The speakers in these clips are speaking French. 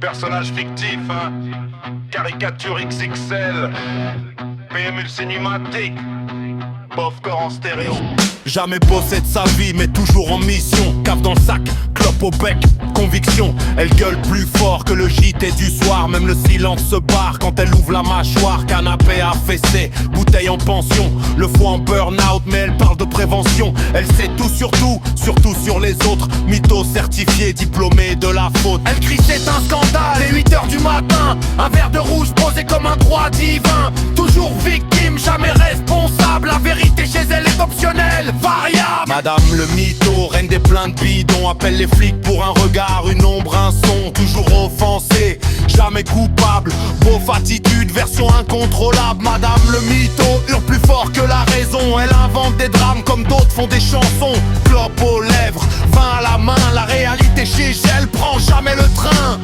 Personnage fictif, hein. Caricature XXL. PMU cinématique. Pauvre corps en stéréo. Jamais bossé de sa vie mais toujours en mission. Cave dans le sac, clope au bec, conviction. Elle gueule plus fort que le JT du soir. Même le silence se barre quand elle ouvre la mâchoire. Canapé affaissé, bouteille en pension. Le foie en burn-out mais elle parle de prévention. Elle sait tout sur tout, surtout sur les autres. Mytho certifié, diplômé de la faute. Elle crie c'est un scandale, et 8h du matin. Un verre de rouge posé comme un droit divin. Toujours victime, jamais responsable. La vérité chez elle est optionnelle, variable. Madame le mytho, reine des plaintes bidons. Appelle les flics pour un regard, une ombre, un son. Toujours offensé, jamais coupable. Beauf attitude, version incontrôlable. Madame le mytho hurle plus fort que la raison. Elle invente des drames comme d'autres font des chansons. Clope aux lèvres, vin à la main. La réalité chez elle prend jamais le train.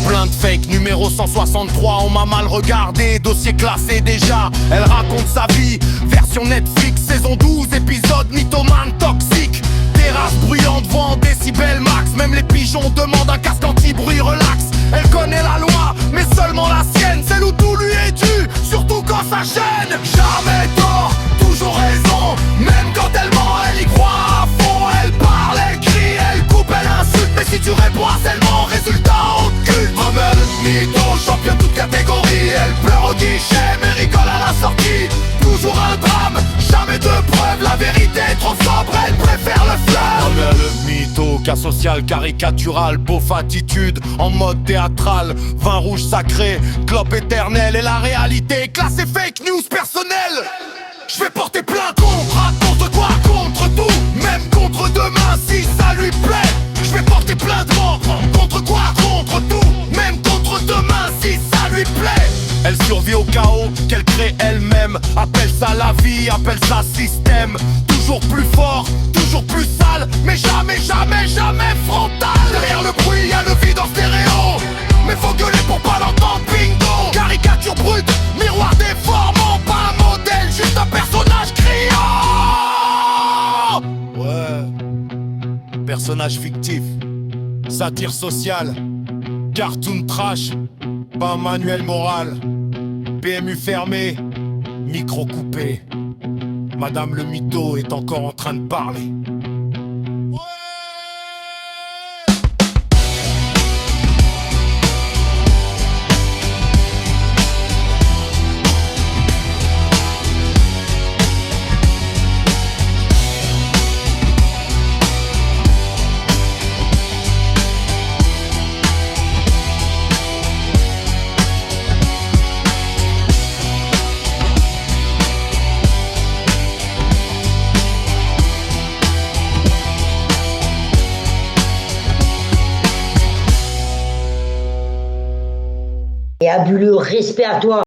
Plein de fake, numéro 163, on m'a mal regardé, dossier classé déjà. Elle raconte sa vie, version Netflix, saison 12, épisode mythomane toxique. Terrasse bruyante, voix en décibel max. Même les pigeons demandent un casque anti-bruit relax. Elle connaît la loi, mais seulement la sienne. Celle où tout lui est dû, surtout quand ça gêne. Jamais tort, toujours raison. Même quand elle ment, elle y croit à fond. Elle parle, elle crie, elle coupe, elle insulte. Mais si tu réponds harcèlement, résultat on te culte. Rommel, mytho, champion toute catégorie. Elle pleure au guichet, mais rigole à la sortie. Toujours un drame, jamais de preuves. La vérité est trop sobre, elle préfère le fleuve. Rommel, mytho, cas social caricatural. Beauf attitude, en mode théâtral. Vin rouge sacré, clope éternel. Et la réalité classée fake news personnelle. Je vais porter plainte contre quoi, contre tout. Même contre demain si ça lui plaît. Je vais porter plainte contre quoi, contre tout. Même contre demain si ça lui plaît. Elle survit au chaos qu'elle crée elle-même. Appelle ça la vie, appelle ça système. Toujours plus fort, toujours plus sale. Mais jamais, jamais, jamais frontal. Derrière le bruit y'a le vide en stéréo. Mais faut gueuler pour pas l'entendre, bingo. Caricature brute, miroir déformant. Pas un modèle, juste un personnage criant. Ouais, personnage fictif. Satire sociale, cartoon trash, pas un manuel moral. PMU fermé, micro coupé. Madame le mytho est encore en train de parler. Et abus le respect à toi.